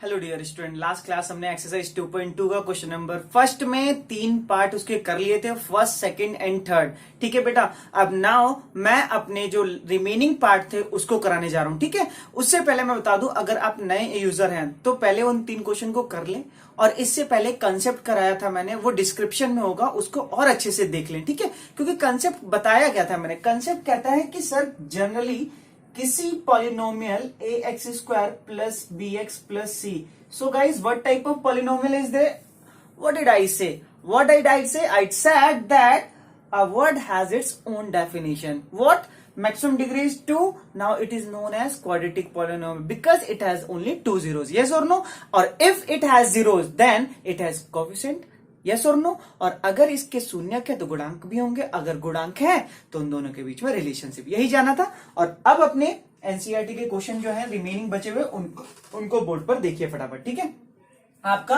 Hello dear student, last class हमने exercise 2.2 का question number first में 3 पार्ट उसके कर लिए थे, फर्स्ट, सेकंड एंड थर्ड। ठीक है बेटा, अब नाउ मैं अपने जो रिमेनिंग पार्ट थे उसको कराने जा रहा हूं। ठीक है, उससे पहले मैं बता दूं, अगर आप नए यूजर हैं तो पहले उन 3 क्वेश्चन को कर लें, और इससे पहले कंसेप्ट कराया था मैंने, वो डिस्क्रिप्शन में होगा, उसको और अच्छे से देख लें। ठीक है, क्योंकि कंसेप्ट बताया गया था मैंने। कंसेप्ट कहता है कि सर जनरली किसी polynomial a x square plus b x plus c. So guys, what type of polynomial is there? What did I say? What did I say? I said that a word has its own definition. What? Maximum degree is 2. Now it is known as quadratic polynomial because it has only 2 zeros. Yes or no? Or if it has zeros, then it has coefficient. Yes और no? और अगर इसके शून्यक है तो गुणांक भी होंगे, अगर गुणांक है तो उन दोनों के बीच में रिलेशनशिप। यही जाना था। और अब अपने एनसीईआरटी के क्वेश्चन जो है रिमेनिंग बचे हुए उनको बोर्ड पर देखिए फटाफट। ठीक है, आपका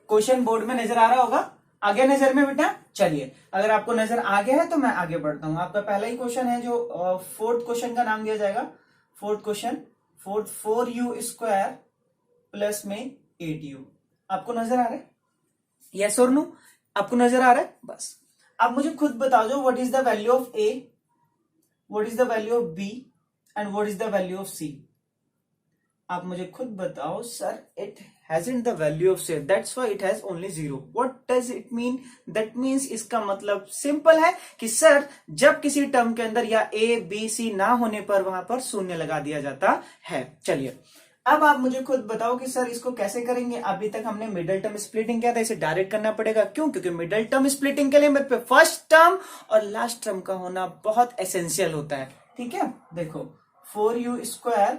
क्वेश्चन बोर्ड में नजर आ रहा होगा, आगे नजर में बेटा। चलिए, अगर आपको नजर आ गया है तो मैं आगे बढ़ता हूं। आपका पहला ही क्वेश्चन है जो फोर्थ क्वेश्चन का नाम दिया जाएगा। Fourth question, 4u square plus में 8u। आपको नजर आ रहा है? यस और नो? आपको नजर आ रहा है? बस आप मुझे खुद बता दो, what is the value of A, what is the value of B and what is the value of C. आप मुझे खुद बताओ। Sir, it hasn't the value of c, that's why it has only 0. what does it mean? that means इसका मतलब simple है कि sir जब किसी टर्म के अंदर या a b c ना होने पर वहां पर शून्य लगा दिया जाता है। चलिए, अब आप मुझे खुद बताओ कि सर इसको कैसे करेंगे। अभी तक हमने मिडिल टर्म स्प्लिटिंग किया था, इसे डायरेक्ट करना पड़ेगा। क्यों? क्योंकि मिडिल टर्म स्प्लिटिंग के लिए मेरे पे फर्स्ट टर्म और लास्ट टर्म का होना बहुत एसेंशियल होता है। ठीक है, देखो 4u square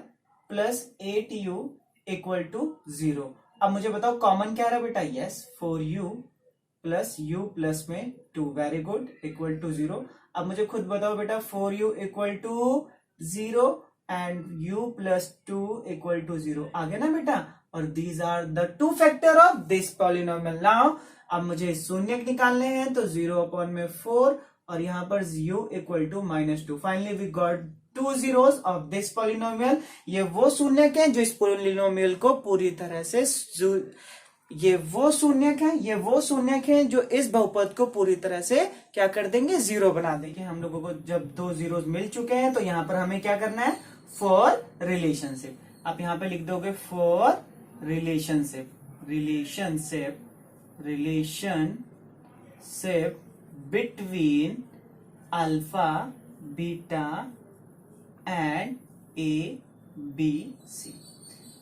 plus 8u equal to 0। अब मुझे बताओ कॉमन क्या रहा बेटा? Yes, 4u plus u plus में 2। Very good, equal to 0। अब मुझे खुद बताओ बेटा, 4u equal to 0 and u plus 2 equal to 0। आ गया ना बेटा? और these are the 2 factor of this polynomial. Now अब मुझे शून्य निकालने हैं तो 0 अपॉन में 4 और यहां पर u equal to -2। Finally we got 2 zeros of this polynomial. ये वो शून्यक है जो इस पॉलिनोमियल को पूरी तरह से ये वो शून्यक है जो इस बहुपद को पूरी तरह से क्या कर देंगे? 0 बना देंगे। हम लोगों को जब 2 zeros मिल चुके हैं तो यहां पर हमें क्या करना है? For relationship. आप यहां पे लिख दोगे for relationship between alpha beta and a b c.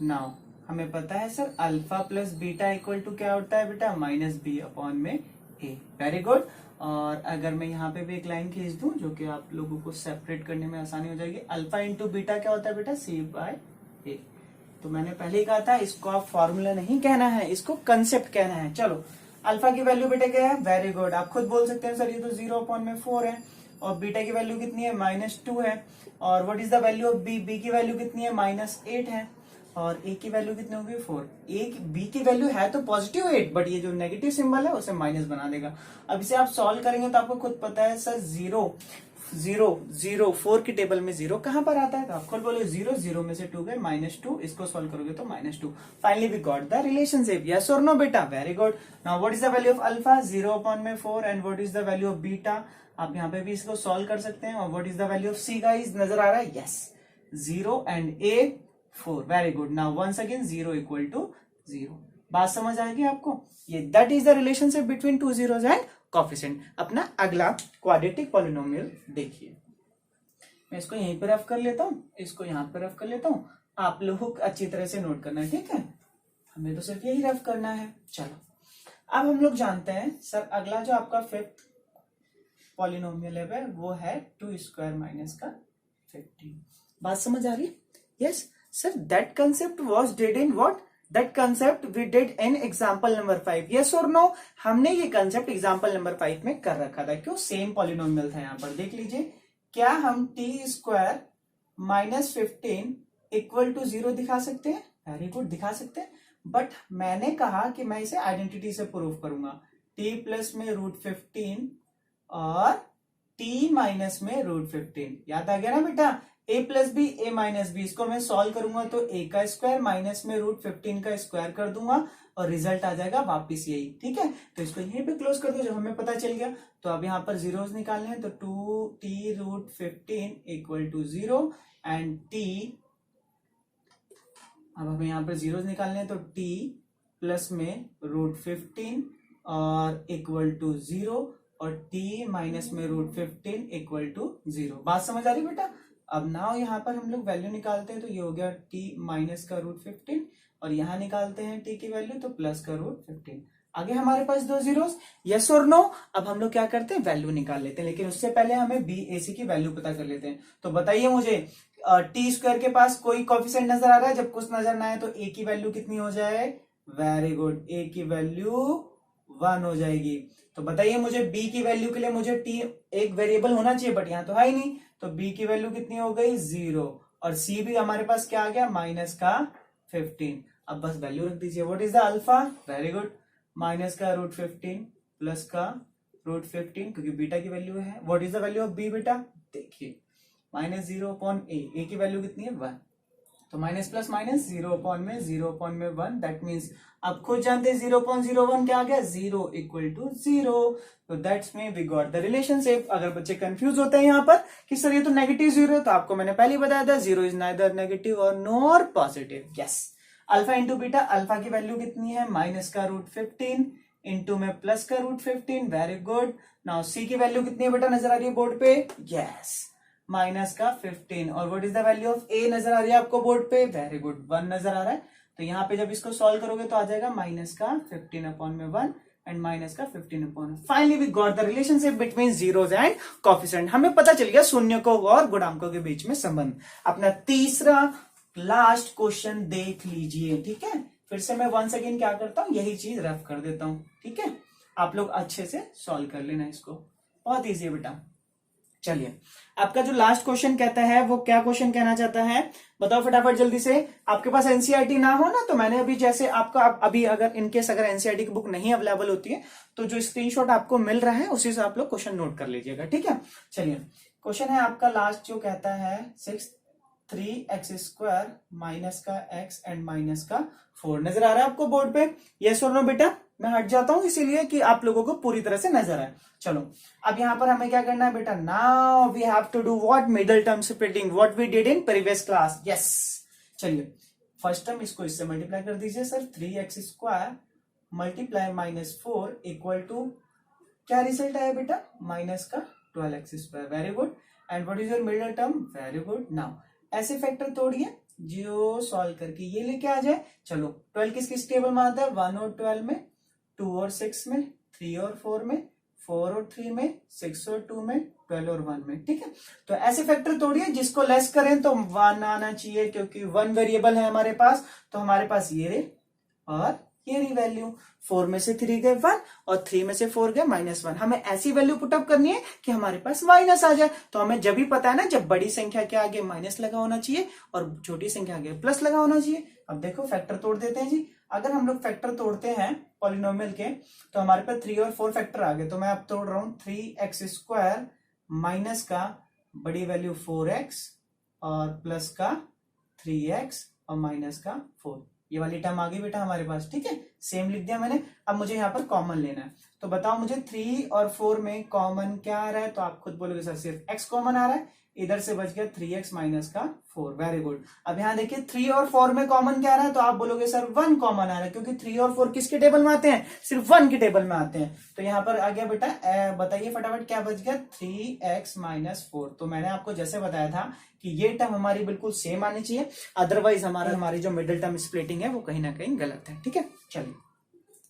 Now हमें पता है sir alpha plus beta equal to क्या होता है बेटा? -b अपॉन में ए। Very good. और अगर मैं यहाँ पे भी एक लाइन खींच दूं जो कि आप लोगों को सेपरेट करने में आसानी हो जाएगी। अल्फा इंटू बीटा क्या होता है बेटा? c बाय ए। तो मैंने पहले ही कहा था इसको आप फॉर्मूला नहीं कहना है, इसको कंसेप्ट कहना है। चलो, अल्फा की वैल्यू बेटा क्या है? वेरी गुड, आप खुद बोल सकते हैं सर ये तो 0 अपॉन में 4 है। और बीटा की वैल्यू कितनी है? -2 है। और what is the value of b? B की वैल्यू कितनी है? -8 है। और ए की वैल्यू कितनी होगी? 4। बी की वैल्यू है तो पॉजिटिव 8, बट ये जो नेगेटिव सिंबल है उसे माइनस बना देगा। अब इसे आप सॉल्व करेंगे तो आपको खुद पता है सर 0 4 की टेबल में 0 कहां पर आता है? तो आप खुद बोले 0 में से 2 गए -2, इसको सॉल्व करोगे तो -2। Finally we got the relationship. Yes और नो बेटा? Very good. Now what is the value of alpha? 0 upon में 4 and what is the value of beta? आप यहाँ पे भी इसको सॉल्व कर सकते हैं। और what is the value of c guys? नजर आ रहा है? Yes, 0 and a 4। Very good. Now once again 0 equal to 0। बात समझ आएगी आपको? ये that is the relationship between 2 zeros and coefficient. अपना अगला क्वाड्रेटिक पॉलिनोमियल देखिए। मैं इसको यहीं पे रफ कर लेता हूं, इसको यहां पे रफ कर लेता हूं। आप लोगों को अच्छी तरह से नोट करना है, ठीक है? हमें तो सिर्फ यही रफ करना है। चलो, अब हम लोग जानते हैं सर अगला जो आपका फिफ्थ पॉलिनोमियल है वो है 2 स्क्वायर माइनस का 15। बात समझ आ रही है? Yes sir, that concept was did in what? That concept we did in example number 5। Yes और नो? हमने ये कंसेप्ट एग्जांपल नंबर 5 में कर रखा था। क्यों? सेम पॉलिनोमियल था। यहां पर देख लीजिए, क्या हम t square minus 15 equal to 0 दिखा सकते हैं? वेरी गुड, दिखा सकते हैं। बट मैंने कहा कि मैं इसे आइडेंटिटी से प्रूव करूंगा। t प्लस में √15 और t माइनस में √15। याद आ गया ना बेटा? a plus b a minus b, इसको मैं सॉल्व करूंगा तो a का स्क्वायर माइनस में √15 का स्क्वायर कर दूंगा और रिजल्ट आ जाएगा वापिस यही। ठीक है, तो इसको यहीं पे क्लोज कर दो जब हमें पता चल गया। तो अब यहाँ पर जीरोस निकालने हैं, तो 2t√15 equal to 0 and t, अब हमें यहाँ पर जीरोस निकालने हैं, तो t प्लस में √15 और इक्वल टू 0 और t माइनस में √15 इक्वल टू 0। बात समझ आ रही बेटा? अब नाउ यहाँ पर हम लोग वैल्यू निकालते हैं, तो ये हो गया t माइनस का √15 और यहाँ निकालते हैं t की वैल्यू, तो प्लस का √15। आगे हमारे पास दो जीरोस, यस और नो। अब हम लोग क्या करते हैं, वैल्यू निकाल लेते हैं, लेकिन उससे पहले हमें बी ए सी की वैल्यू पता कर लेते हैं। तो बताइए मुझे, टी स्क्वायर के पास कोई कोफिशिएंट नजर आ रहा है? जब कुछ नजर ना आए तो ए की वैल्यू कितनी हो जाए? वेरी गुड, ए की वैल्यू 1 हो जाएगी। तो बताइए मुझे बी की वैल्यू के लिए मुझे टी एक वेरिएबल होना चाहिए, बट यहाँ तो है ही नहीं, तो बी की वैल्यू कितनी हो गई? 0। और सी भी हमारे पास क्या आ गया? माइनस का 15। अब बस वैल्यू रख दीजिए। What is the alpha? Very good, minus का √15 प्लस का √15, क्योंकि बीटा की वैल्यू है। What is the value of b बेटा? देखिए -0 अपॉन ए की वैल्यू कितनी है? 1। तो माइनस प्लस माइनस 0 अपॉन में 1, दैट मीन्स आप खुद जानते हैं 0.01 क्या आ गया? 0 इक्वल टू 0। तो that's mean we got the relationship. अगर बच्चे कंफ्यूज होते हैं यहाँ पर कि सर ये तो नेगेटिव 0, तो आपको मैंने पहले ही बताया था 0 इज नाइदर नेगेटिव और nor positive. Yes, alpha into beta, alpha की वैल्यू कितनी है? माइनस का √15 इंटू में प्लस का √15। Very good. नाउ सी की वैल्यू कितनी है बेटा? नजर आ रही है बोर्ड पे? यस, माइनस का 15। और what is the value of A? नजर आ रही है आपको बोर्ड पे? वेरी गुड, 1 नजर आ रहा है। तो यहाँ पे जब इसको सॉल्व करोगे तो आ जाएगा माइनस का 15 अपॉन में 1 एंड माइनस का 15 upon. Finally we got the relationship between zeros and coefficient. हमें पता चल गया शून्यकों और गुणांकों के बीच में संबंध। अपना तीसरा लास्ट क्वेश्चन देख लीजिए। ठीक है, फिर से मैं वंस अगेन क्या करता हूं, यही चीज रफ कर देता हूं। ठीक है, आप लोग अच्छे से सॉल्व कर लेना इसको, बहुत इजी है बेटा। चलिए, आपका जो लास्ट क्वेश्चन कहता है वो क्या क्वेश्चन कहना चाहता है बताओ फटाफट जल्दी से। आपके पास एनसीईआरटी ना हो ना, तो मैंने अभी जैसे आपका अभी अगर इनकेस अगर एनसीईआरटी की बुक नहीं अवेलेबल होती है तो जो स्क्रीनशॉट आपको मिल रहा है उसी से आप लोग क्वेश्चन नोट कर लीजिएगा। ठीक है, चलिए क्वेश्चन है आपका लास्ट जो कहता है 3x² माइनस का x एंड माइनस का 4। नजर आ रहा है आपको बोर्ड पे? यस और नो बेटा? मैं हट जाता हूं इसीलिए कि आप लोगों को पूरी तरह से नजर आए। चलो, अब यहां पर हमें क्या करना है बेटा? Now we have to do what? Middle term splitting, what we did in previous class. Yes, चलिए फर्स्ट टर्म इसको इससे मल्टीप्लाई कर दीजिए sir. 3x² multiply -4 equal to क्या रिजल्ट आया बेटा? माइनस का 12x²। Very good. And what is your middle term? Very good. Now ऐसे फैक्टर तोड़िए जो सॉल्व करके ये लेके आ जाए। चलो, 12 किस किस टेबल में आता है? 1 और 12 में, 2 और 6 में, 3 और 4 में, 4 और 3 में, 6 और 2 में, 12 और 1 में। ठीक है, तो ऐसे फैक्टर तोड़िए जिसको लेस करें तो 1 आना चाहिए, क्योंकि 1 वेरिएबल है हमारे पास। तो हमारे पास ये रे और ये रही वैल्यू। 4 में से 3 गए 1 और 3 में से 4 गए -1। हमें ऐसी वैल्यू पुटअप करनी है कि हमारे पास माइनस आ जाए। तो हमें जब भी पता है ना, जब बड़ी संख्या के आगे माइनस लगा होना चाहिए और छोटी संख्या आगे प्लस लगा होना चाहिए। अब देखो फैक्टर तोड़ देते हैं जी। अगर हम लोग फैक्टर तोड़ते हैं पॉलिनोमियल के, तो हमारे पास 3 और 4 फैक्टर आ गए। तो मैं अब तोड़ रहा हूं 3x² माइनस का बड़ी वैल्यू 4x और प्लस का 3x और माइनस का 4। ये वाली टर्म आ गई बेटा हमारे पास। ठीक है, सेम लिख दिया मैंने। अब मुझे यहाँ पर कॉमन लेना है, तो बताओ मुझे 3 और 4 में कॉमन क्या आ रहा है? तो आप खुद बोलोगे सर सिर्फ x कॉमन आ रहा है, इधर से बच गया 3x माइनस का 4। Very good. अब यहाँ देखिए 3 और 4 में कॉमन क्या आ रहा है? तो आप बोलोगे सर 1 कॉमन आ रहा है, क्योंकि 3 और 4 किसके टेबल में आते हैं? सिर्फ 1 के टेबल में आते हैं। तो यहाँ पर आ गया बेटा, बताइए फटाफट क्या बच गया? 3x minus 4। तो मैंने आपको जैसे बताया था कि ये टर्म हमारी बिल्कुल सेम आनी चाहिए, अदरवाइज हमारी जो मिडिल टर्म स्प्लिटिंग है वो कहीं ना कहीं गलत है। ठीक है, चलिए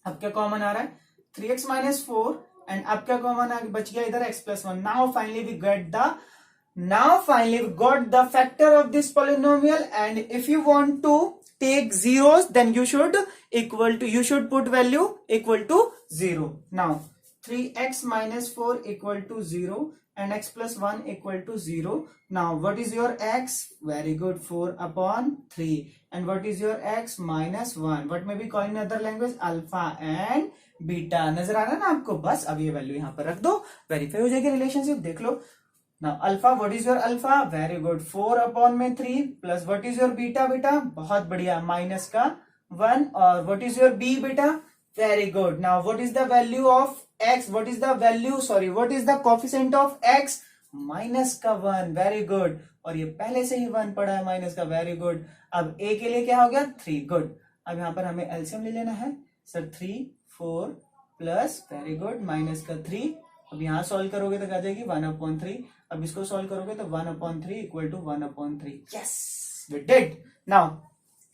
अब क्या कॉमन आ रहा है? 3x माइनस 4 एंड अब क्या कॉमन बच गया इधर? x plus 1। Now finally we got the factor of this polynomial, and if you want to take zeros then you should put value equal to 0. Now 3x minus 4 equal to 0 and x plus 1 equal to 0. Now what is your x? Very good, 4 upon 3. And what is your x? minus 1. What may be called in other language? Alpha and beta. नजर आ रहा है ना आपको? बस अब ये value यहाँ पर रख दो, वेरीफाई हो जाएगी रिलेशनशिप। देख लो now alpha, what is your alpha? Very good, 4/3 plus what is your beta? बेटा बहुत बढ़िया, माइनस का 1। और व्हाट इज योर बी बेटा? Very good. Now what is the value of X? What is the value, sorry, what is the coefficient of X? Minus का 1। Very good. और ये पहले से ही 1 पड़ा है माइनस का, वेरी गुड। अब ए के लिए क्या हो गया? 3, गुड। अब यहां पर हमें एलसीएम ले लेना है sir, 3 4 plus, very good, minus का 3। अब यहां सॉल्व करोगे तो क्या जाएगी? 1/3। अब इसको सॉल्व करोगे तो 1/3 equal to 1/3। Yes, we did. Now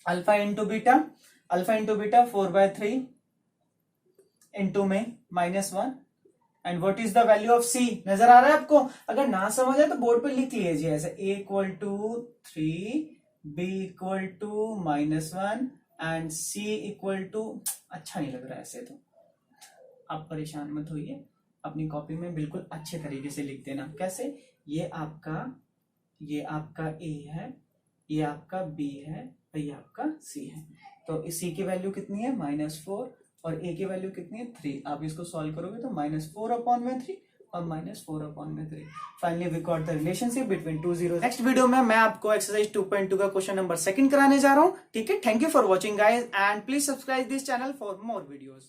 alpha into beta, alpha into beta 4/3 into में -1। And what is the value of C? नजर आ रहा है आपको? अगर ना समझ आए तो बोर्ड पे लिख लीजिए ऐसे, a equal to 3, b equal to -1 and c equal to, अच्छा नहीं लग रहा है ऐसे तो आप परेशान मत होइए, अपनी कॉपी में बिल्कुल अच्छे तरीके से लिख देना। कैसे? ये आपका a है, ये आपका b है और ये आपका c है। तो इस c की वैल्यू कितनी है? -4 और a की वैल्यू कितनी है? 3। आप इसको सॉल्व करोगे तो -4/3 और -4/3। Finally we got the relationship between two zero. Next video में मैं आपको एक्सरसाइज 2.2 का क्वेश्चन नंबर 2 कराने जा रहा हूँ। ठीक है, thank you for watching guys and please subscribe this channel for more videos.